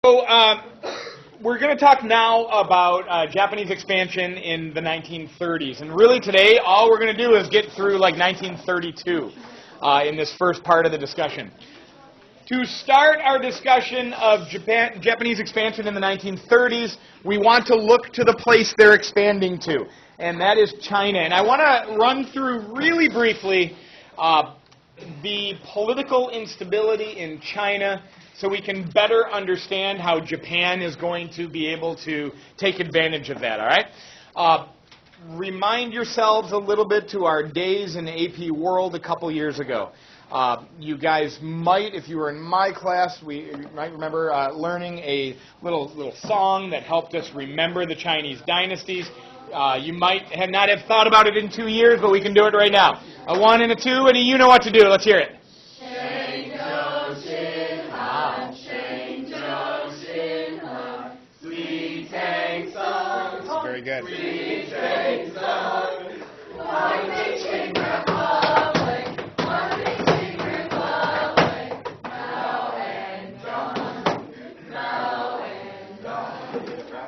So we're going to talk now about Japanese expansion in the 1930s. And really today, all we're going to do is get through like 1932 in this first part of the discussion. To start our discussion of Japanese expansion in the 1930s, we want to look to the place they're expanding to, and that is China. And I want to run through really briefly the political instability in China so we can better understand how Japan is going to be able to take advantage of that, all right? Remind yourselves a little bit to our days in AP World a couple years ago. You guys might, if you were in my class, you might remember learning a little song that helped us remember the Chinese dynasties. You might not have thought about it in 2 years, but we can do it right now. A 1 and a 2, and you know what to do. Let's hear it. Very good.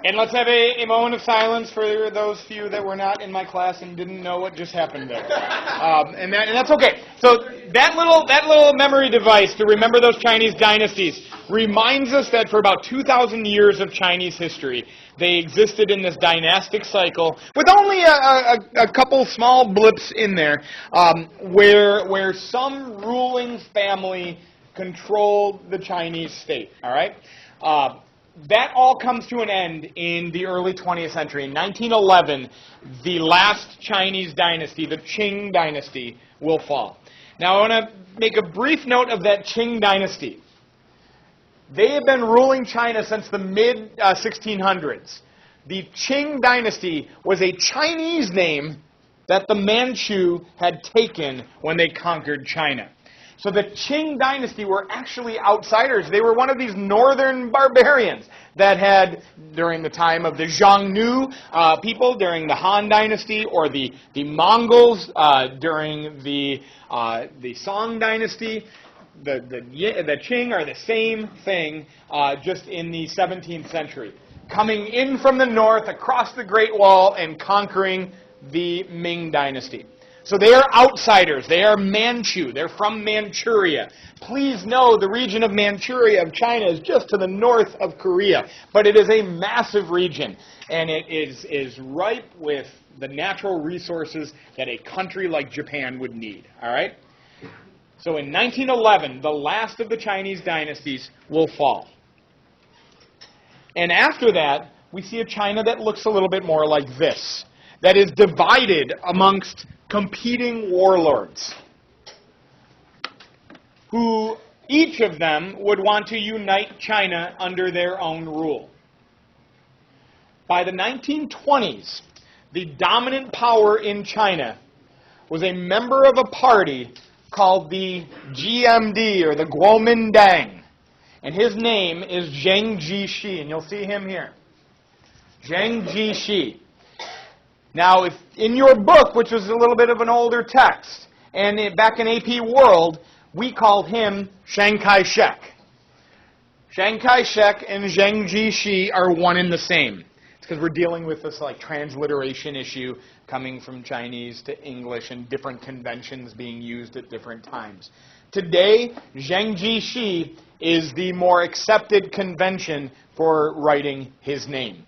And let's have a moment of silence for those few that were not in my class and didn't know what just happened there. And that's okay. So that little memory device to remember those Chinese dynasties reminds us that for about 2,000 years of Chinese history, they existed in this dynastic cycle with only a couple small blips in there where some ruling family controlled the Chinese state. All right? That all comes to an end in the early 20th century. In 1911, the last Chinese dynasty, the Qing dynasty, will fall. Now, I want to make a brief note of that Qing dynasty. They have been ruling China since the mid-1600s. The Qing dynasty was a Chinese name that the Manchu had taken when they conquered China. So the Qing dynasty were actually outsiders. They were one of these northern barbarians that had, during the time of the Xiongnu people, during the Han dynasty, or the Mongols during the Song dynasty. The Qing are the same thing, just in the 17th century. Coming in from the north, across the Great Wall, and conquering the Ming dynasty. So they are outsiders. They are Manchu. They're from Manchuria. Please know the region of Manchuria of China is just to the north of Korea. But it is a massive region. And it is ripe with the natural resources that a country like Japan would need. All right? So in 1911, the last of the Chinese dynasties will fall. And after that, we see a China that looks a little bit more like this. That is divided amongst competing warlords, who each of them would want to unite China under their own rule. By the 1920s, the dominant power in China was a member of a party called the GMD, or the Kuomintang, and his name is Zheng Jixi, and you'll see him here. Zheng Jixi. Now, if in your book, which was a little bit of an older text, and back in AP World, we called him Chiang Kai-shek. Chiang Kai-shek and Zheng Jixi are one and the same. It's because we're dealing with this transliteration issue coming from Chinese to English and different conventions being used at different times. Today, Zheng Jixi is the more accepted convention for writing his name.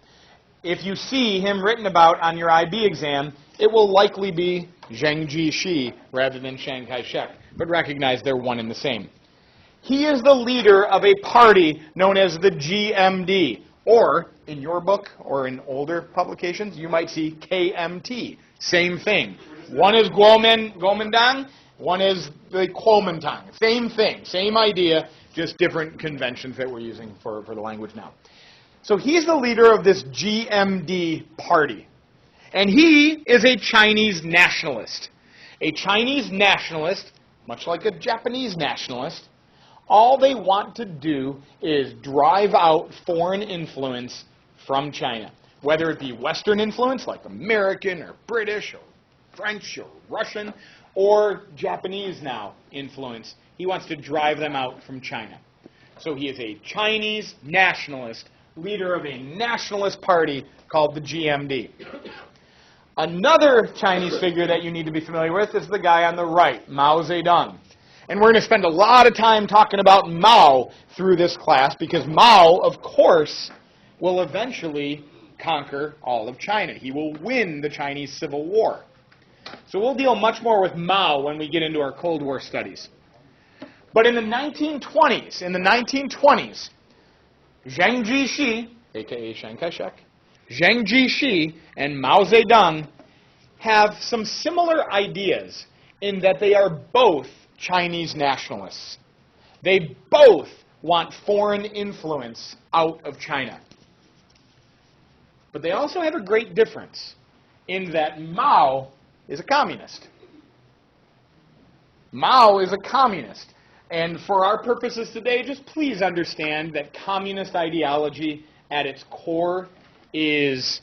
If you see him written about on your IB exam, it will likely be Zheng Jixi rather than Chiang Kai-shek, but recognize they're one and the same. He is the leader of a party known as the GMD, or in your book or in older publications, you might see KMT. Same thing. One is Kuomintang, one is the Kuomintang. Same thing, same idea, just different conventions that we're using for the language now. So he's the leader of this GMD party. And he is a Chinese nationalist. A Chinese nationalist, much like a Japanese nationalist, all they want to do is drive out foreign influence from China. Whether it be Western influence, like American or British or French or Russian, or Japanese now influence. He wants to drive them out from China. So he is a Chinese nationalist, leader of a nationalist party called the GMD. Another Chinese figure that you need to be familiar with is the guy on the right, Mao Zedong. And we're going to spend a lot of time talking about Mao through this class because Mao, of course, will eventually conquer all of China. He will win the Chinese Civil War. So we'll deal much more with Mao when we get into our Cold War studies. But in the 1920s, Zhang Jixi, a.k.a. Chiang Kai-shek, Zhang Jixi and Mao Zedong have some similar ideas in that they are both Chinese nationalists. They both want foreign influence out of China. But they also have a great difference in that Mao is a communist. Mao is a communist. And for our purposes today, just please understand that communist ideology at its core is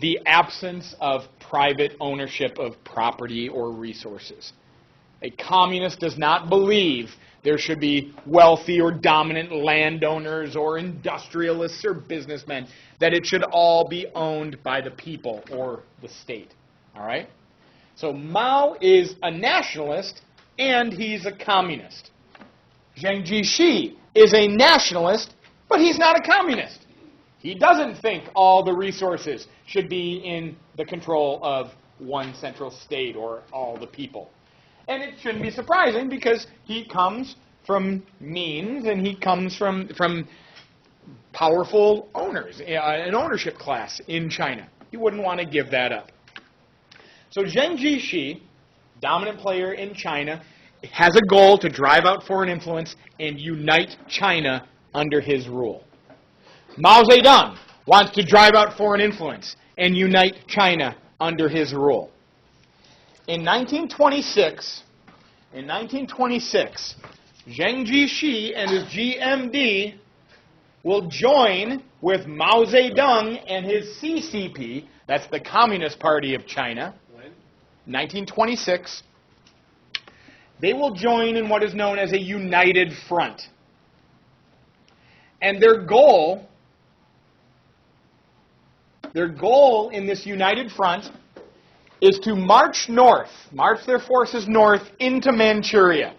the absence of private ownership of property or resources. A communist does not believe there should be wealthy or dominant landowners or industrialists or businessmen, that it should all be owned by the people or the state. All right? So Mao is a nationalist and he's a communist. Zhang Jixi is a nationalist, but he's not a communist. He doesn't think all the resources should be in the control of one central state or all the people. And it shouldn't be surprising because he comes from means and he comes from powerful owners, an ownership class in China. He wouldn't want to give that up. So Zhang Jixi, dominant player in China, has a goal to drive out foreign influence and unite China under his rule. Mao Zedong wants to drive out foreign influence and unite China under his rule. In 1926, Zhang Jixi and his GMD will join with Mao Zedong and his CCP, that's the Communist Party of China. When? 1926. They will join in what is known as a united front. And their goal in this united front is to march their forces north into Manchuria.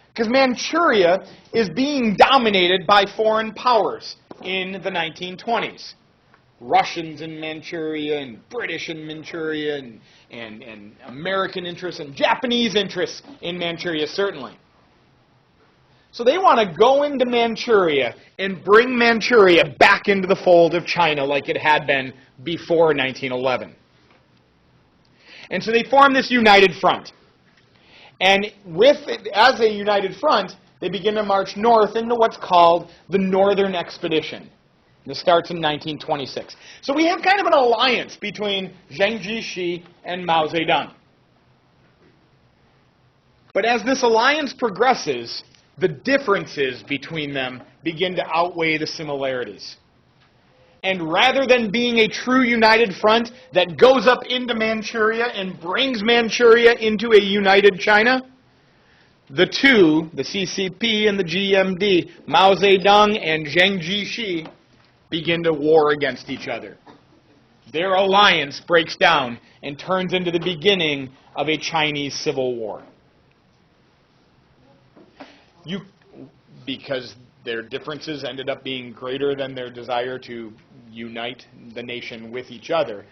Because Manchuria is being dominated by foreign powers in the 1920s. Russians in Manchuria, and British in Manchuria, and American interests, and Japanese interests in Manchuria, certainly. So they want to go into Manchuria and bring Manchuria back into the fold of China like it had been before 1911. And so they form this united front. And as a united front, they begin to march north into what's called the Northern Expedition. This starts in 1926. So we have kind of an alliance between Zhang Jixi and Mao Zedong. But as this alliance progresses, the differences between them begin to outweigh the similarities. And rather than being a true united front that goes up into Manchuria and brings Manchuria into a united China, the two, the CCP and the GMD, Mao Zedong and Zhang Jixi, begin to war against each other. Their alliance breaks down and turns into the beginning of a Chinese civil war. Because their differences ended up being greater than their desire to unite the nation with each other,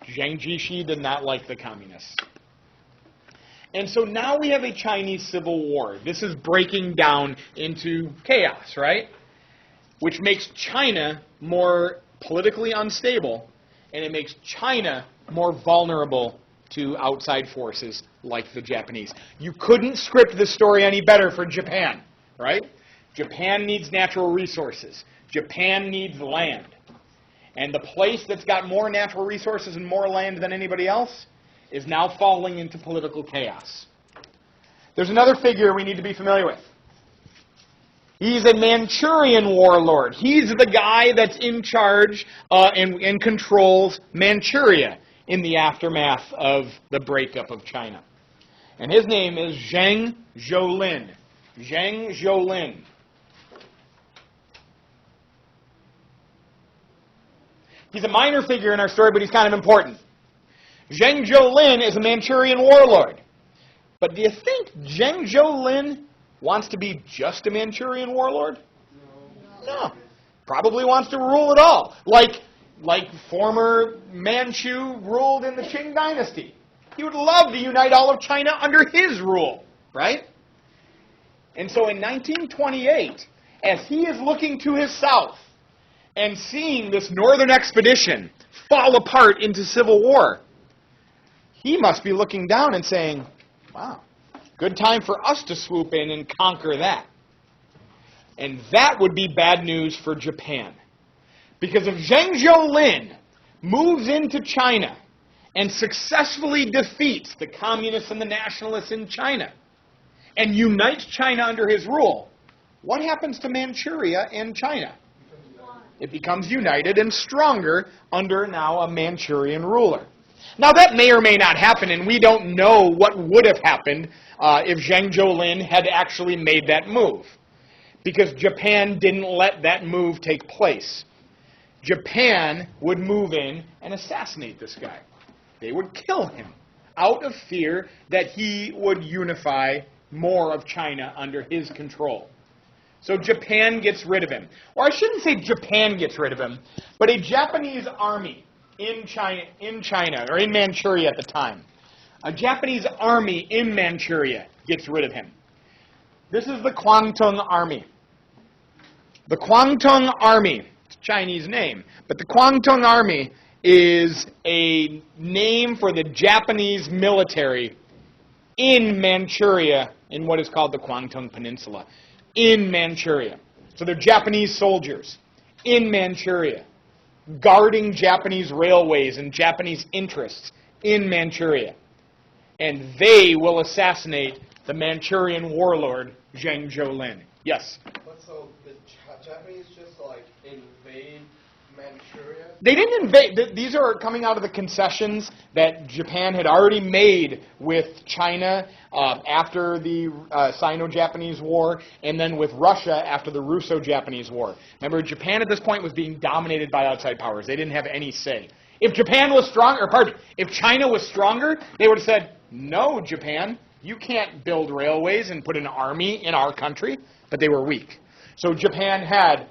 Zhang Jixi did not like the communists. And so now we have a Chinese civil war. This is breaking down into chaos, right? Which makes China more politically unstable, and it makes China more vulnerable to outside forces like the Japanese. You couldn't script this story any better for Japan, right? Japan needs natural resources. Japan needs land. And the place that's got more natural resources and more land than anybody else is now falling into political chaos. There's another figure we need to be familiar with. He's a Manchurian warlord. He's the guy that's in charge and controls Manchuria in the aftermath of the breakup of China. And his name is Zheng Zhou-lin, Zhang Zhaolin. He's a minor figure in our story, but he's kind of important. Zhang Zhaolin is a Manchurian warlord. But do you think Zhang Zhaolin wants to be just a Manchurian warlord? No. Probably wants to rule it all. Like former Manchu ruled in the Qing dynasty. He would love to unite all of China under his rule, right? And so in 1928, as he is looking to his south and seeing this northern expedition fall apart into civil war, he must be looking down and saying, wow, good time for us to swoop in and conquer that. And that would be bad news for Japan. Because if Zhang Zhaolin moves into China and successfully defeats the communists and the nationalists in China and unites China under his rule, what happens to Manchuria and China? It becomes united and stronger under now a Manchurian ruler. Now that may or may not happen, and we don't know what would have happened if Zhang Zhaolin had actually made that move. Because Japan didn't let that move take place. Japan would move in and assassinate this guy. They would kill him out of fear that he would unify more of China under his control. So Japan gets rid of him. Or I shouldn't say Japan gets rid of him, but a Japanese army in China, or in Manchuria at the time, a Japanese army in Manchuria gets rid of him. This is the Kwantung Army. The Kwantung Army, it's a Chinese name, but the Kwantung Army is a name for the Japanese military in Manchuria, in what is called the Kwantung Peninsula, in Manchuria. So they're Japanese soldiers in Manchuria, guarding Japanese railways and Japanese interests in Manchuria. And they will assassinate the Manchurian warlord, Zhang Zhaolin. Yes? But so the Japanese just like invade Manchuria? They didn't invade. These are coming out of the concessions that Japan had already made with China after the Sino-Japanese War, and then with Russia after the Russo-Japanese War. Remember, Japan at this point was being dominated by outside powers. They didn't have any say. If Japan was stronger, if China was stronger, they would have said, no, Japan, you can't build railways and put an army in our country. But they were weak. So Japan had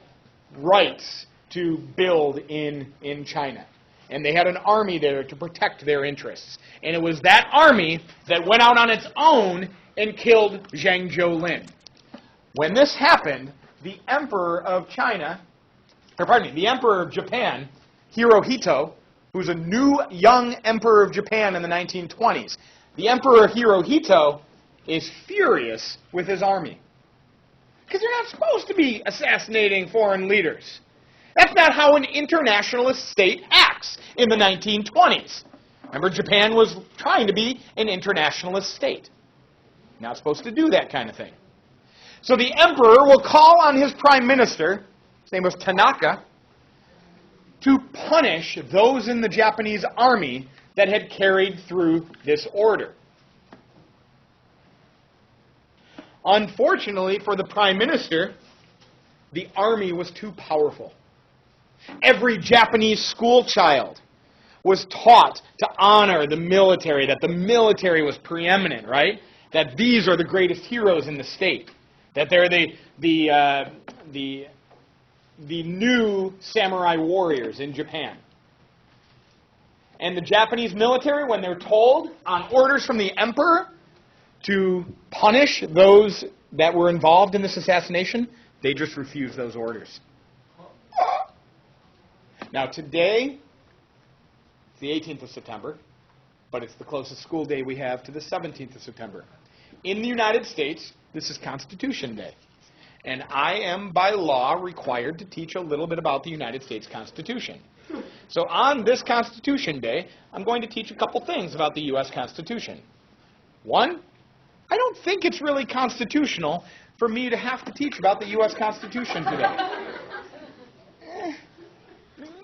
rights to build in China. And they had an army there to protect their interests. And it was that army that went out on its own and killed Zhang Zhaolin. When this happened, the Emperor of the Emperor of Japan, Hirohito, who's a new young Emperor of Japan in the 1920s, the Emperor Hirohito is furious with his army. Because they're not supposed to be assassinating foreign leaders. That's not how an internationalist state acts in the 1920s. Remember, Japan was trying to be an internationalist state. Not supposed to do that kind of thing. So the emperor will call on his prime minister, his name was Tanaka, to punish those in the Japanese army that had carried through this order. Unfortunately for the prime minister, the army was too powerful. Every Japanese school child was taught to honor the military, that the military was preeminent, right? That these are the greatest heroes in the state. That they're the new samurai warriors in Japan. And the Japanese military, when they're told on orders from the emperor to punish those that were involved in this assassination, they just refused those orders. Now today, it's the 18th of September, but it's the closest school day we have to the 17th of September. In the United States, this is Constitution Day. And I am, by law, required to teach a little bit about the United States Constitution. So on this Constitution Day, I'm going to teach a couple things about the U.S. Constitution. One, I don't think it's really constitutional for me to have to teach about the U.S. Constitution today.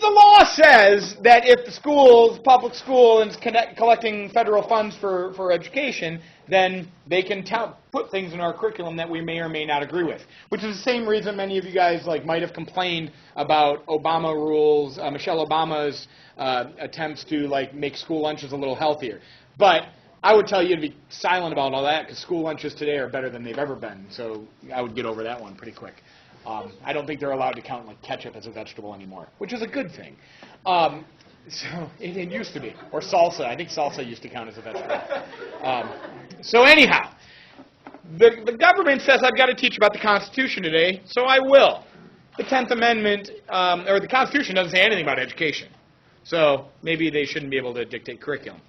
The law says that if the schools, public school, is collecting federal funds for education, then they can put things in our curriculum that we may or may not agree with. Which is the same reason many of you guys might have complained about Obama rules, Michelle Obama's attempts to make school lunches a little healthier. But I would tell you to be silent about all that, because school lunches today are better than they've ever been. So I would get over that one pretty quick. I don't think they're allowed to count ketchup as a vegetable anymore, which is a good thing. So it used to be, or salsa. I think salsa used to count as a vegetable. So anyhow, the government says I've got to teach about the Constitution today, so I will. The 10th Amendment, or the Constitution doesn't say anything about education, so maybe they shouldn't be able to dictate curriculum.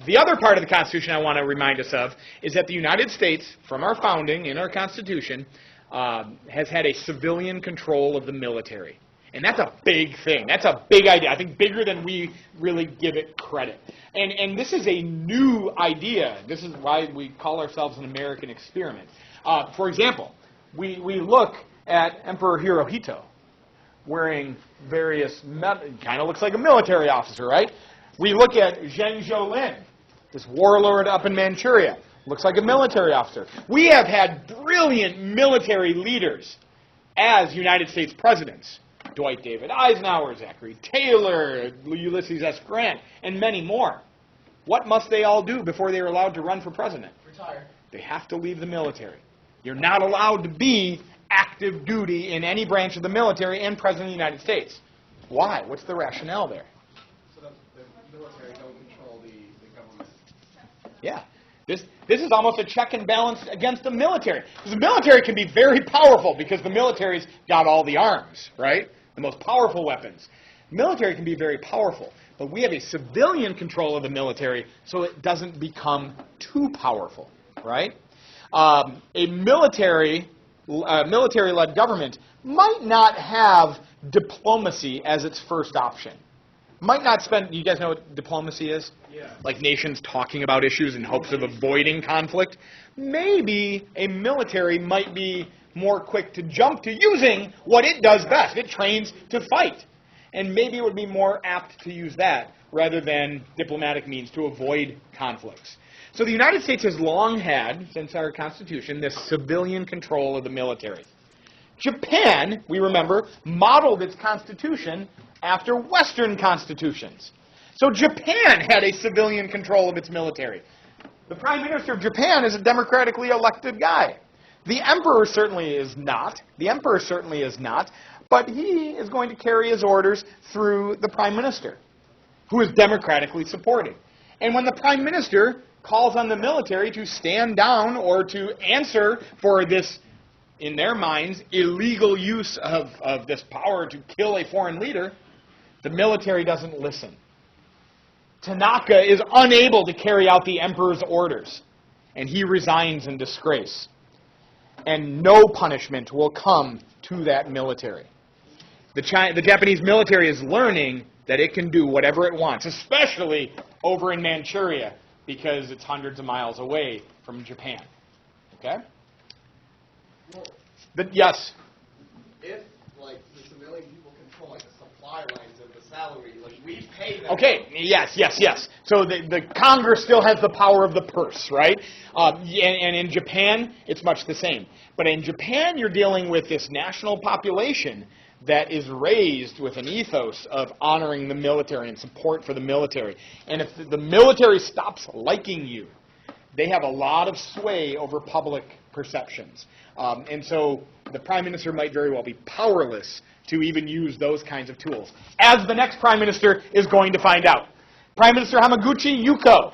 The other part of the Constitution I want to remind us of is that the United States, from our founding in our Constitution, has had a civilian control of the military. And that's a big thing. That's a big idea. I think bigger than we really give it credit. And this is a new idea. This is why we call ourselves an American experiment. For example, we look at Emperor Hirohito wearing various, kind of looks like a military officer, right? We look at Zheng Zhou-lin, this warlord up in Manchuria. Looks like a military officer. We have had brilliant military leaders as United States presidents. Dwight David Eisenhower, Zachary Taylor, Ulysses S. Grant, and many more. What must they all do before they are allowed to run for president? Retire. They have to leave the military. You're not allowed to be active duty in any branch of the military and president of the United States. Why? What's the rationale there? So that the military don't control the government. Yeah. This is almost a check and balance against the military. Because the military can be very powerful because the military's got all the arms, right? The most powerful weapons. The military can be very powerful. But we have a civilian control of the military so it doesn't become too powerful, right? A military-led government might not have diplomacy as its first option. Might not spend, you guys know what diplomacy is? Yeah. Like nations talking about issues in hopes of avoiding conflict. Maybe a military might be more quick to jump to using what it does best. It trains to fight. And maybe it would be more apt to use that rather than diplomatic means to avoid conflicts. So the United States has long had, since our Constitution, this civilian control of the military. Japan, we remember, modeled its constitution after Western constitutions. So Japan had a civilian control of its military. The Prime Minister of Japan is a democratically elected guy. The Emperor certainly is not. The Emperor certainly is not. But he is going to carry his orders through the Prime Minister, who is democratically supported. And when the Prime Minister calls on the military to stand down or to answer for this, in their minds, illegal use of this power to kill a foreign leader, the military doesn't listen. Tanaka is unable to carry out the emperor's orders, and he resigns in disgrace. And no punishment will come to that military. The Japanese military is learning that it can do whatever it wants, especially over in Manchuria, because it's hundreds of miles away from Japan. Okay? Well, Yes? if the civilian people control the supply lines and the salary, we pay them. Okay, yes. So the Congress still has the power of the purse, right? And in Japan, it's much the same. But in Japan, you're dealing with this national population that is raised with an ethos of honoring the military and support for the military. And if the military stops liking you, they have a lot of sway over public perceptions. And so the Prime Minister might very well be powerless to even use those kinds of tools, as the next Prime Minister is going to find out. Prime Minister Hamaguchi Yuko.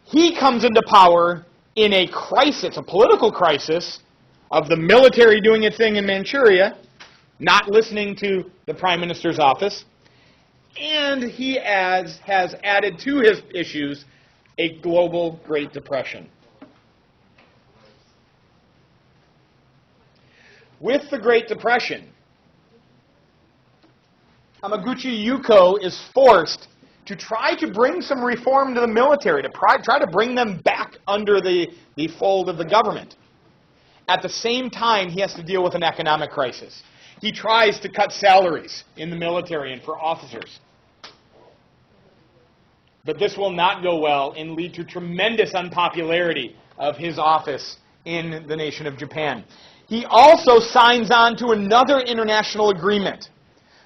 He comes into power in a crisis, a political crisis, of the military doing its thing in Manchuria, not listening to the Prime Minister's office, and he has added to his issues a global Great Depression. With the Great Depression, Hamaguchi Yuko is forced to try to bring some reform to the military, to try to bring them back under the fold of the government. At the same time, he has to deal with an economic crisis. He tries to cut salaries in the military and for officers. But this will not go well and lead to tremendous unpopularity of his office in the nation of Japan. He also signs on to another international agreement.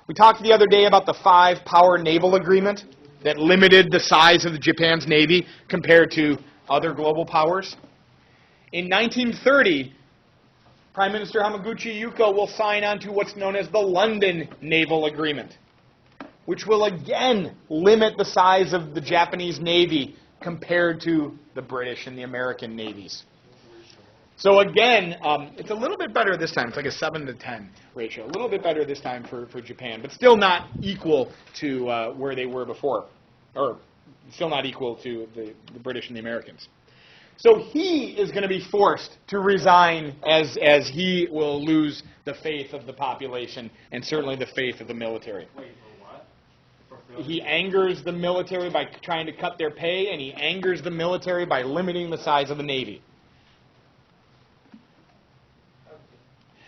We talked the other day about the 5-power naval agreement that limited the size of Japan's navy compared to other global powers. In 1930, Prime Minister Hamaguchi Yuko will sign on to what's known as the London Naval Agreement, which will again limit the size of the Japanese Navy compared to the British and the American navies. So again, it's a little bit better this time. It's like a 7-to-10 ratio. A little bit better this time for Japan, but still not equal to where they were before, or still not equal to the British and the Americans. So he is going to be forced to resign as he will lose the faith of the population and certainly the faith of the military. Wait, for what? He angers the military by trying to cut their pay, and he angers the military by limiting the size of the Navy.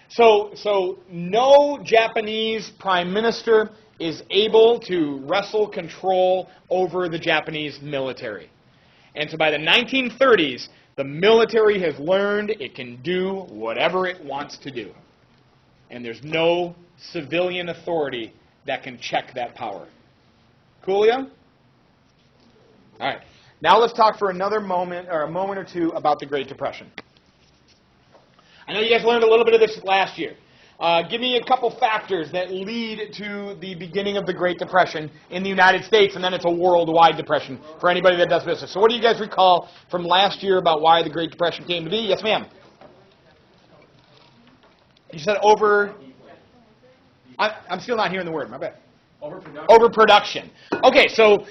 So no Japanese prime minister is able to wrestle control over the Japanese military. And so by the 1930s, the military has learned it can do whatever it wants to do. And there's no civilian authority that can check that power. Coolio? All right. Now let's talk for another moment, or a moment or two, about the Great Depression. I know you guys learned a little bit of this last year. Give me a couple factors that lead to the beginning of the Great Depression in the United States, and then it's a worldwide depression for anybody that does business. So what do you guys recall from last year about why the Great Depression came to be? Yes, ma'am. You said I'm still not hearing the word. My bad. Overproduction. Okay, so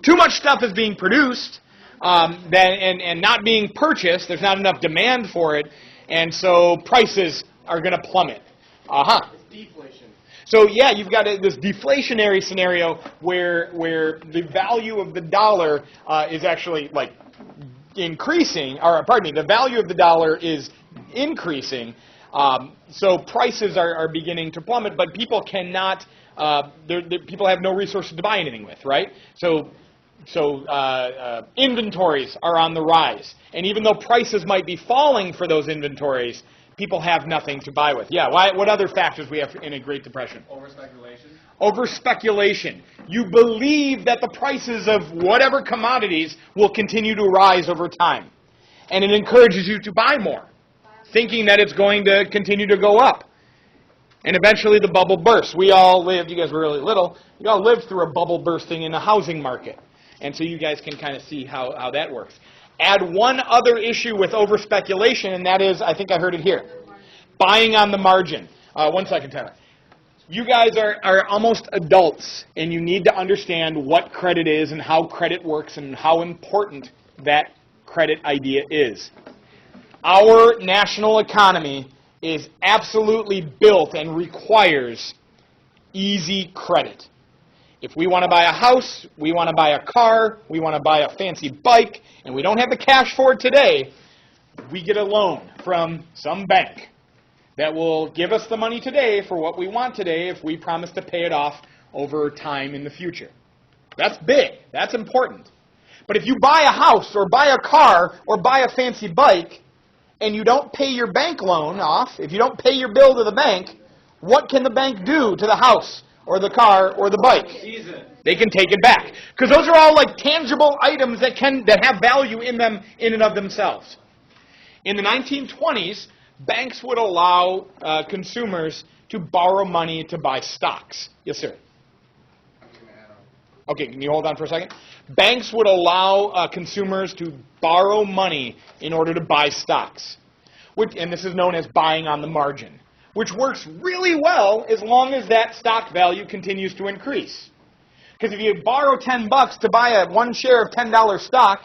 too much stuff is being produced and not being purchased. There's not enough demand for it, and so prices are going to plummet. It's deflation. So yeah, you've got this deflationary scenario where the value of the dollar is actually like increasing, or pardon me, the value of the dollar is increasing. So prices are beginning to plummet, but people cannot. People have no resources to buy anything with, right? So inventories are on the rise, and even though prices might be falling for those inventories, people have nothing to buy with. Yeah, what other factors we have in a Great Depression? Overspeculation. Overspeculation. You believe that the prices of whatever commodities will continue to rise over time, and it encourages you to buy more, thinking that it's going to continue to go up. And eventually the bubble bursts. We all lived, you guys were really little, you all lived through a bubble bursting in the housing market. And so you guys can kind of see how that works. Add one other issue with overspeculation, and that is, I think I heard it here, buying on the margin. 1 second, Tyler. You guys are almost adults, and you need to understand what credit is and how credit works and how important that credit idea is. Our national economy is absolutely built and requires easy credit. If we want to buy a house, we want to buy a car, we want to buy a fancy bike, and we don't have the cash for it today, we get a loan from some bank that will give us the money today for what we want today if we promise to pay it off over time in the future. That's big. That's important. But if you buy a house or buy a car or buy a fancy bike and you don't pay your bank loan off, if you don't pay your bill to the bank, what can the bank do to the house or the car or the bike? They can take it back. Because those are all like tangible items that have value in them in and of themselves. In the 1920s, banks would allow consumers to borrow money to buy stocks. Yes, sir. Okay, can you hold on for a second? Banks would allow consumers to borrow money in order to buy stocks. And this is known as buying on the margin, which works really well as long as that stock value continues to increase. Because if you borrow $10 to buy one share of $10 stock,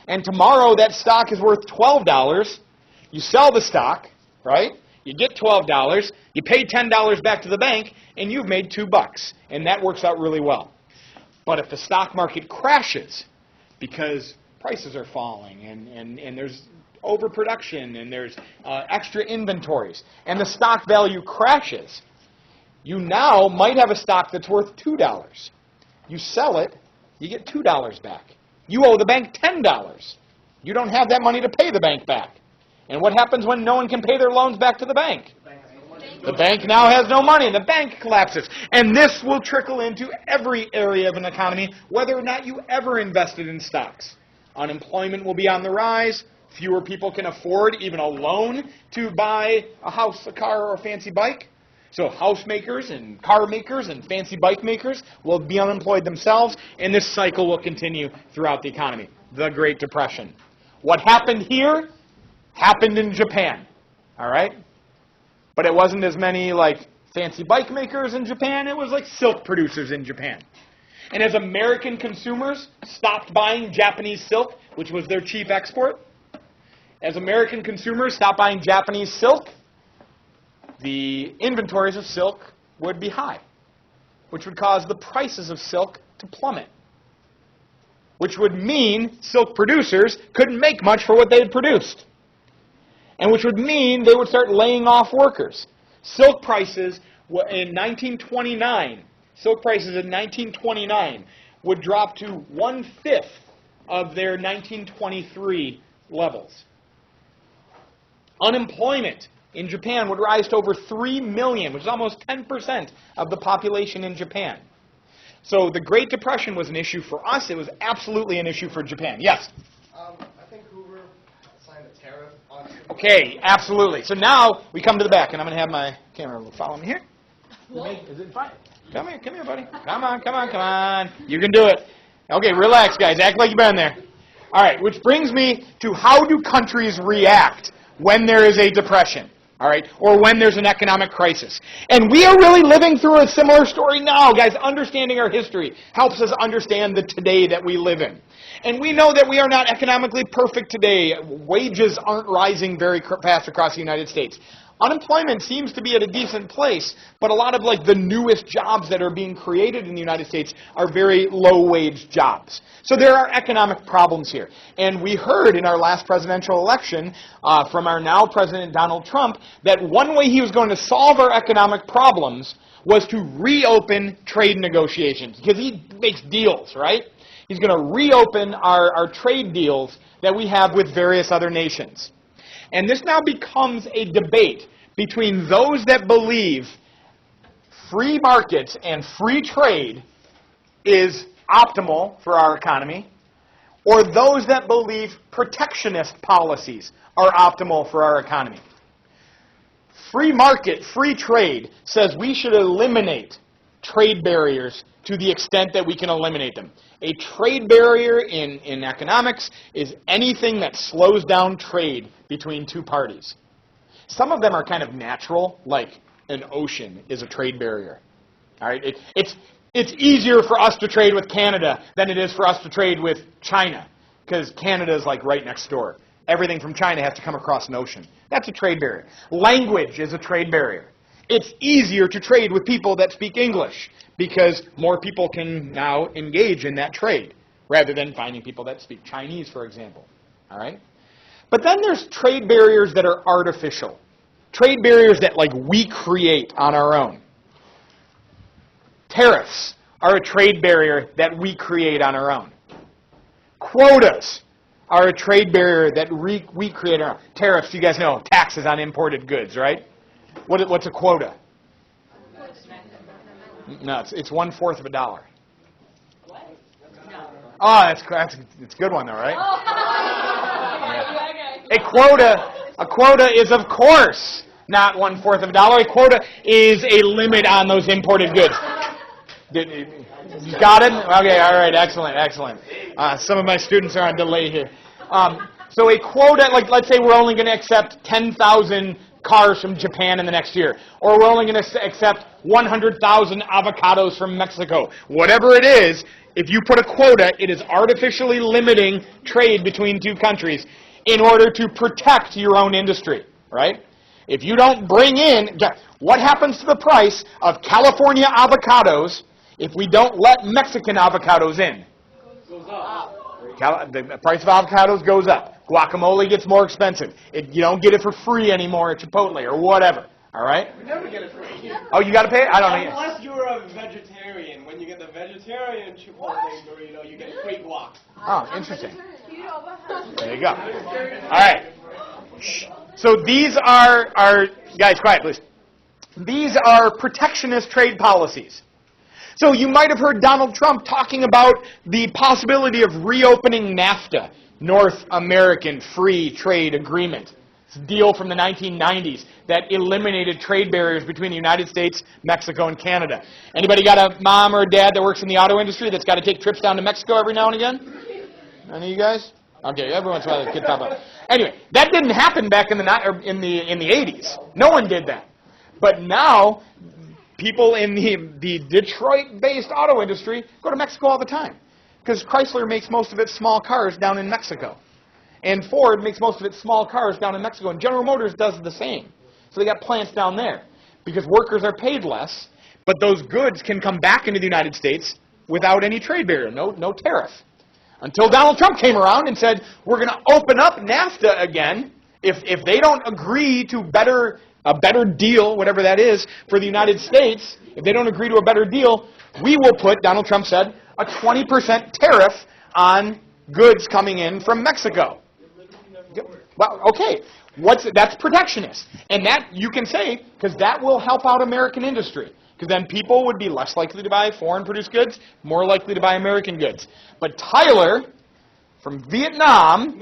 and tomorrow that stock is worth $12, you sell the stock, right? You get $12, you pay $10 back to the bank, and you've made $2. And that works out really well. But if the stock market crashes because prices are falling and there's overproduction and there's extra inventories and the stock value crashes, You now might have a stock that's worth $2. You sell it, you get $2 back. You owe the bank $10. You don't have that money to pay the bank back. And what happens when no one can pay their loans back to the bank? The bank now has no money, and the bank collapses. And this will trickle into every area of an economy, whether or not you ever invested in stocks. Unemployment will be on the rise. Fewer people can afford even a loan to buy a house, a car, or a fancy bike. So house makers and car makers and fancy bike makers will be unemployed themselves, and this cycle will continue throughout the economy. The Great Depression. What happened here happened in Japan. All right? But it wasn't as many like fancy bike makers in Japan. It was like silk producers in Japan. And as American consumers stopped buying Japanese silk, which was their chief export, as American consumers stopped buying Japanese silk, the inventories of silk would be high, which would cause the prices of silk to plummet, which would mean silk producers couldn't make much for what they had produced, and which would mean they would start laying off workers. Silk prices in 1929 would drop to 1/5 of their 1923 levels. Unemployment in Japan would rise to over 3 million, which is almost 10% of the population in Japan. So the Great Depression was an issue for us. It was absolutely an issue for Japan. Yes? I think Hoover signed a tariff on... Okay, absolutely. So now we come to the back, and I'm going to have my camera follow me here. Is it fine? Come here, buddy. Come on. You can do it. Okay, relax, guys. Act like you've been there. All right, which brings me to how do countries react when there is a depression? All right, or when there's an economic crisis. And we are really living through a similar story now, guys. Understanding our history helps us understand the today that we live in. And we know that we are not economically perfect today. Wages aren't rising very fast across the United States. Unemployment seems to be at a decent place, but a lot of like the newest jobs that are being created in the United States are very low-wage jobs. So there are economic problems here. And we heard in our last presidential election from our now President Donald Trump that one way he was going to solve our economic problems was to reopen trade negotiations, because he makes deals, right? He's going to reopen our trade deals that we have with various other nations. And this now becomes a debate between those that believe free markets and free trade is optimal for our economy, or those that believe protectionist policies are optimal for our economy. Free market, free trade says we should eliminate trade barriers to the extent that we can eliminate them. A trade barrier in economics is anything that slows down trade between two parties. Some of them are kind of natural, like an ocean is a trade barrier. All right, it's easier for us to trade with Canada than it is for us to trade with China, because Canada is like right next door. Everything from China has to come across an ocean. That's a trade barrier. Language is a trade barrier. It's easier to trade with people that speak English, because more people can now engage in that trade, rather than finding people that speak Chinese, for example. All right? But then there's trade barriers that are artificial. Trade barriers that like we create on our own. Tariffs are a trade barrier that we create on our own. Quotas are a trade barrier that we create on our own. Tariffs, you guys know, taxes on imported goods, right? What's a quota? No, it's 1/4 of a dollar. What? No. Oh, that's a good one though, right? Oh. Yeah. A quota is of course not 1/4 of a dollar. A quota is a limit on those imported goods. You got it? Okay, all right, excellent. Some of my students are on delay here. So a quota, like let's say we're only going to accept 10,000 cars from Japan in the next year, or we're only going to accept 100,000 avocados from Mexico. Whatever it is, if you put a quota, it is artificially limiting trade between two countries in order to protect your own industry, right? If you don't bring in, what happens to the price of California avocados if we don't let Mexican avocados in? Goes up. The price of avocados goes up. Guacamole gets more expensive. You don't get it for free anymore at Chipotle or whatever. All right? We never get it free. Oh, you got to pay? I don't know. Unless you're a vegetarian. When you get the vegetarian Chipotle burrito, you get free guac. Oh, interesting. There you go. All right. So these are guys, quiet, please. These are protectionist trade policies. So you might have heard Donald Trump talking about the possibility of reopening NAFTA, North American Free Trade Agreement. It's a deal from the 1990s that eliminated trade barriers between the United States, Mexico, and Canada. Anybody got a mom or a dad that works in the auto industry that's got to take trips down to Mexico every now and again? Any of you guys? Okay, everyone's trying to get top up. Anyway, that didn't happen back in the 80s. No one did that. But now, people in the Detroit-based auto industry go to Mexico all the time because Chrysler makes most of its small cars down in Mexico. And Ford makes most of its small cars down in Mexico. And General Motors does the same. So they got plants down there because workers are paid less, but those goods can come back into the United States without any trade barrier, no tariff. Until Donald Trump came around and said, we're going to open up NAFTA again if they don't agree to a better deal, whatever that is, for the United States. If they don't agree to a better deal, we will put, Donald Trump said, a 20% tariff on goods coming in from Mexico. Well, okay, that's protectionist. And that, you can say, because that will help out American industry. Because then people would be less likely to buy foreign-produced goods, more likely to buy American goods. But Tyler, from Vietnam,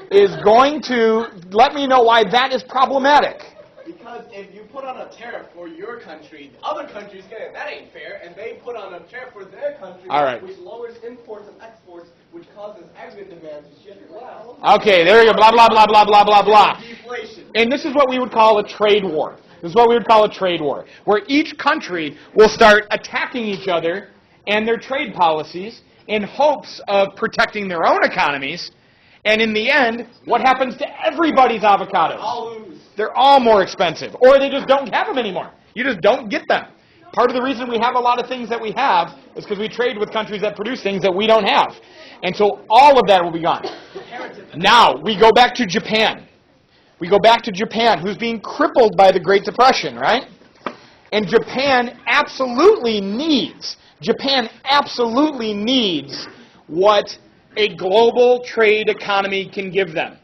is going to let me know why that is problematic. Because if you put on a tariff for your country, the other countries get it. That ain't fair. And they put on a tariff for their country, All right. which lowers imports and exports, which causes aggregate demand to shift well. Okay, there you go. Blah, blah, blah, blah, blah, blah, blah. Deflation. And this is what we would call a trade war. This is what we would call a trade war, where each country will start attacking each other and their trade policies in hopes of protecting their own economies. And in the end, what happens to everybody's avocados? All lose. They're all more expensive, or they just don't have them anymore. You just don't get them. Part of the reason we have a lot of things that we have is because we trade with countries that produce things that we don't have. And so all of that will be gone. Now, we go back to Japan. We go back to Japan, who's being crippled by the Great Depression, right? And Japan absolutely needs what a global trade economy can give them.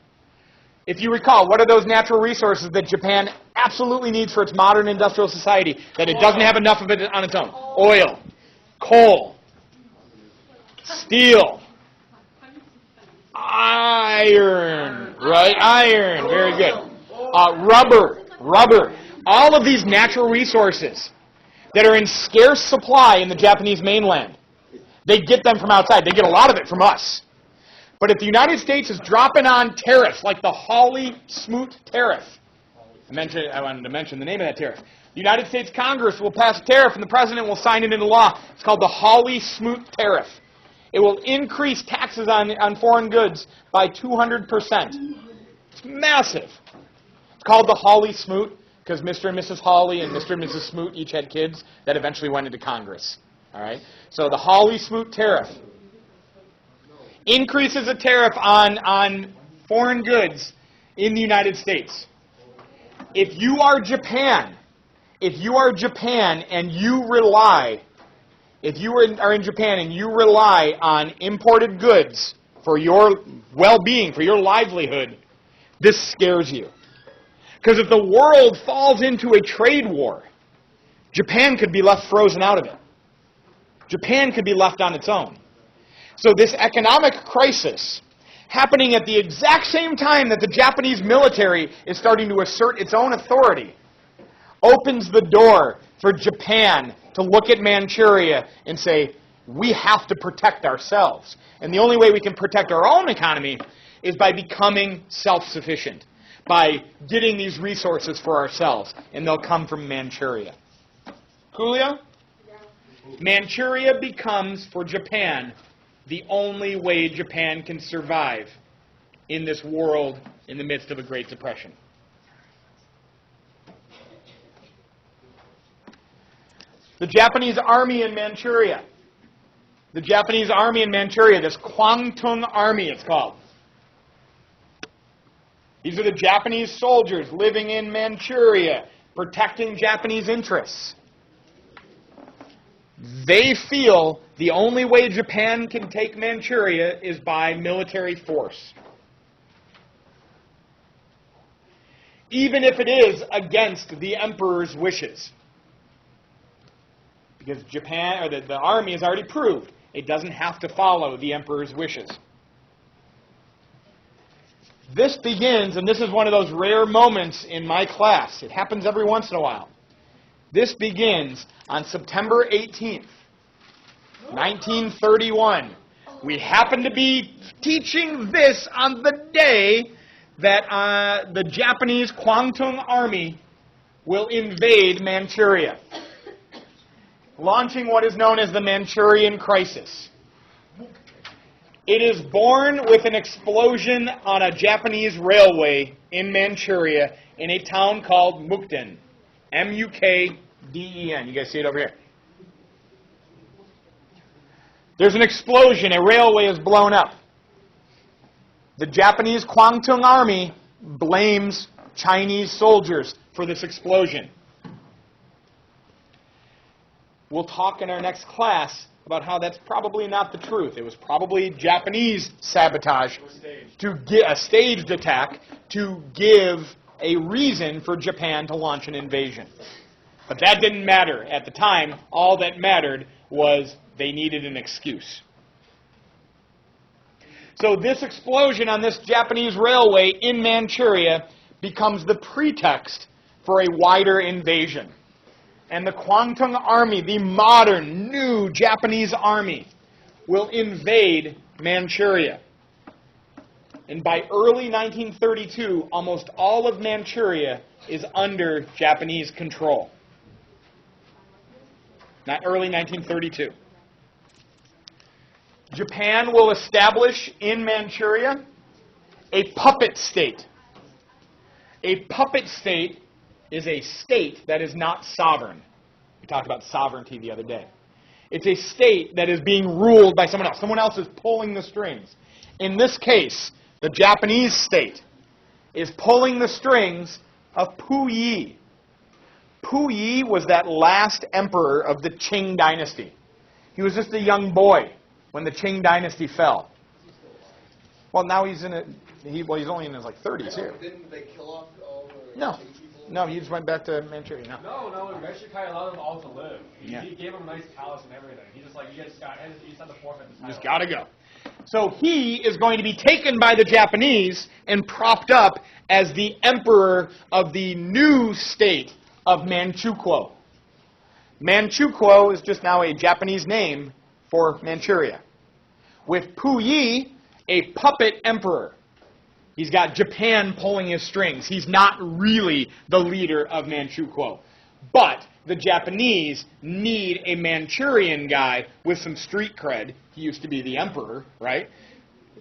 If you recall, what are those natural resources that Japan absolutely needs for its modern industrial society that it doesn't have enough of it on its own? Oil, coal, steel, iron, right? Iron, very good. Rubber. All of these natural resources that are in scarce supply in the Japanese mainland, they get them from outside. They get a lot of it from us. But if the United States is dropping on tariffs like the Hawley-Smoot Tariff, I wanted to mention the name of that tariff. The United States Congress will pass a tariff and the President will sign it into law. It's called the Hawley-Smoot Tariff. It will increase taxes on foreign goods by 200%. It's massive. It's called the Hawley-Smoot because Mr. and Mrs. Hawley and Mr. and Mrs. Smoot each had kids that eventually went into Congress. All right? So the Hawley-Smoot Tariff increases a tariff on foreign goods in the United States. If you are Japan and you rely on imported goods for your well-being, for your livelihood, this scares you. Because if the world falls into a trade war, Japan could be left frozen out of it. Japan could be left on its own. So this economic crisis, happening at the exact same time that the Japanese military is starting to assert its own authority, opens the door for Japan to look at Manchuria and say, we have to protect ourselves. And the only way we can protect our own economy is by becoming self-sufficient, by getting these resources for ourselves, and they'll come from Manchuria. Coolio? Manchuria becomes, for Japan, the only way Japan can survive in this world in the midst of a Great Depression. The Japanese army in Manchuria. The Japanese army in Manchuria, this Kwantung Army it's called. These are the Japanese soldiers living in Manchuria. protecting Japanese interests. They feel the only way Japan can take Manchuria is by military force. Even if it is against the emperor's wishes. Because Japan, or the army has already proved it doesn't have to follow the emperor's wishes. This begins, and this is one of those rare moments in my class. It happens every once in a while. This begins on September 18th, 1931. We happen to be teaching this on the day that the Japanese Kwantung Army will invade Manchuria, launching what is known as the Manchurian Crisis. It is born with an explosion on a Japanese railway in Manchuria in a town called Mukden. M-U-K-D-E-N. You guys see it over here? There's an explosion. A railway is blown up. The Japanese Kwantung Army blames Chinese soldiers for this explosion. We'll talk in our next class about how that's probably not the truth. It was probably Japanese sabotage, a staged attack to give a reason for Japan to launch an invasion. But that didn't matter at the time. All that mattered was they needed an excuse. So this explosion on this Japanese railway in Manchuria becomes the pretext for a wider invasion. And the Kwantung Army, the modern, new Japanese army, will invade Manchuria. And by early 1932, almost all of Manchuria is under Japanese control. Not early 1932. Japan will establish in Manchuria a puppet state. A puppet state is a state that is not sovereign. We talked about sovereignty the other day. It's a state that is being ruled by someone else. Someone else is pulling the strings. In this case, the Japanese state is pulling the strings of Puyi. Puyi was that last emperor of the Qing dynasty. He was just a young boy when the Qing dynasty fell. Well, now he's he's only in his 30s here. Didn't they kill off all the No. Qing people? No, he just went back to Manchuria. No. No, Mexico allowed them all to live. Yeah. He gave them a nice palace and everything. He just you just had to forfeit the title. Just got to go. So he is going to be taken by the Japanese and propped up as the emperor of the new state of Manchukuo. Manchukuo is just now a Japanese name for Manchuria. With Puyi, a puppet emperor. He's got Japan pulling his strings. He's not really the leader of Manchukuo. But the Japanese need a Manchurian guy with some street cred. He used to be the emperor, right?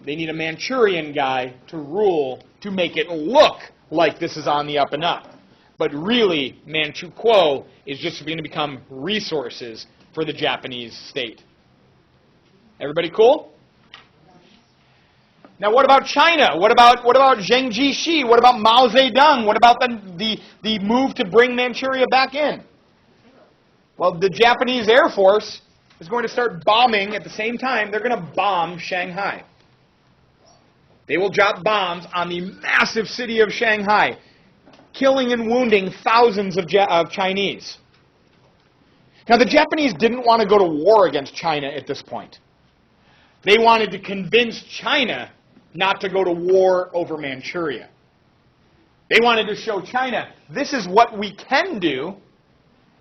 They need a Manchurian guy to rule, to make it look like this is on the up and up. But really, Manchukuo is just going to become resources for the Japanese state. Everybody cool? Now, what about China? What about Zheng Jixi? What about Mao Zedong? What about the move to bring Manchuria back in? Well, the Japanese Air Force is going to start bombing at the same time. They're going to bomb Shanghai. They will drop bombs on the massive city of Shanghai, killing and wounding thousands of Chinese. Now, the Japanese didn't want to go to war against China at this point. They wanted to convince China not to go to war over Manchuria. They wanted to show China, this is what we can do,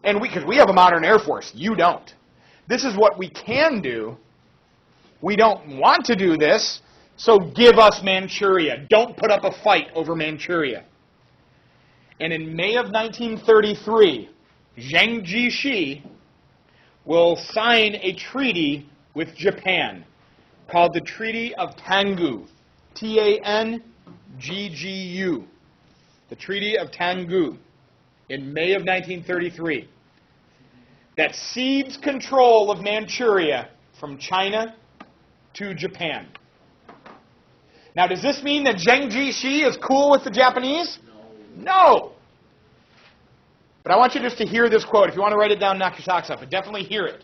and because we have a modern Air Force, you don't. This is what we can do. We don't want to do this, so give us Manchuria. Don't put up a fight over Manchuria. And in May of 1933, Zheng Jixi will sign a treaty with Japan called the Treaty of Tangu, Tanggu, the Treaty of Tangu, in May of 1933, that cedes control of Manchuria from China to Japan. Now, does this mean that Zheng Jixi is cool with the Japanese? No. But I want you just to hear this quote. If you want to write it down, knock your socks off, but definitely hear it.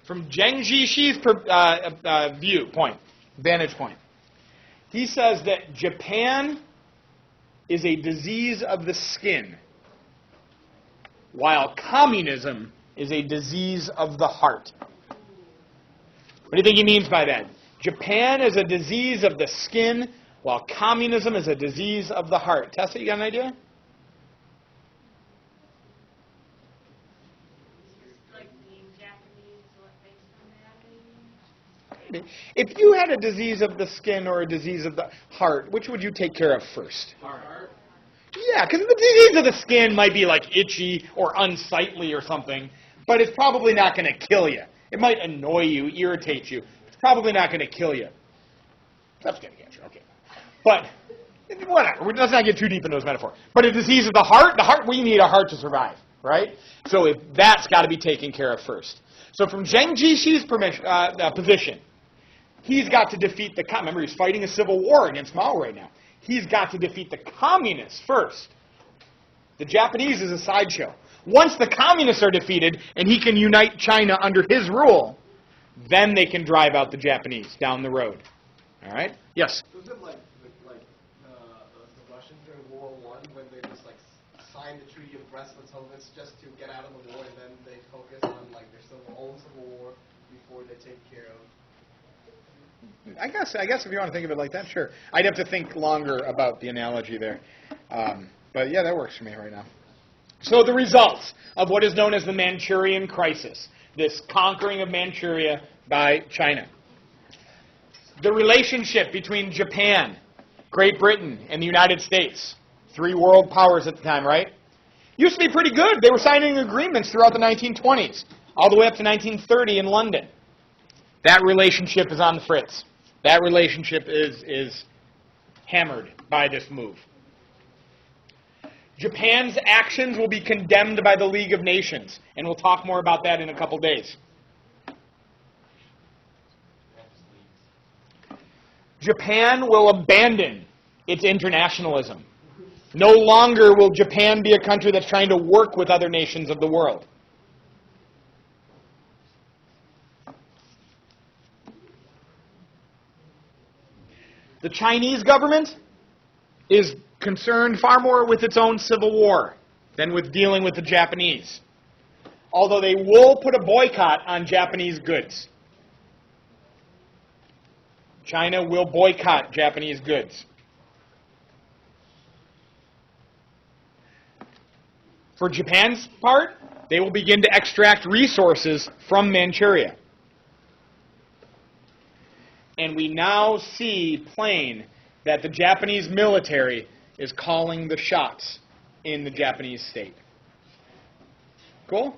From Zheng Jishi's vantage point. He says that Japan is a disease of the skin, while communism is a disease of the heart. What do you think he means by that? Japan is a disease of the skin, while communism is a disease of the heart. Tessa, you got an idea? Like being Japanese, what based on that, maybe? If you had a disease of the skin or a disease of the heart, which would you take care of first? Heart. Yeah, because the disease of the skin might be like itchy or unsightly or something, but it's probably not going to kill you. It might annoy you, irritate you. It's probably not going to kill you. That's skin cancer, okay. But, whatever. Let's not get too deep into those metaphors. But a disease of the heart, we need a heart to survive, right? So if that's got to be taken care of first. So from Zheng Jishi's position, he's got to defeat the... Remember, he's fighting a civil war against Mao right now. He's got to defeat the communists first. The Japanese is a sideshow. Once the communists are defeated and he can unite China under his rule, then they can drive out the Japanese down the road. All right? Yes? Was it like the Russians during World War I when they just like signed the Treaty of Brest-Litovsk just to get out of the war, and then they focus on like their own civil war before they take care of? I guess if you want to think of it like that, sure. I'd have to think longer about the analogy there. But yeah, that works for me right now. So the results of what is known as the Manchurian Crisis, this conquering of Manchuria by China. The relationship between Japan, Great Britain, and the United States, three world powers at the time, right? Used to be pretty good. They were signing agreements throughout the 1920s, all the way up to 1930 in London. That relationship is on the fritz. That relationship is hammered by this move. Japan's actions will be condemned by the League of Nations, and we'll talk more about that in a couple days. Japan will abandon its internationalism. No longer will Japan be a country that's trying to work with other nations of the world. The Chinese government is concerned far more with its own civil war than with dealing with the Japanese. Although they will put a boycott on Japanese goods. China will boycott Japanese goods. For Japan's part, they will begin to extract resources from Manchuria. And we now see plain that the Japanese military is calling the shots in the Japanese state. Cool?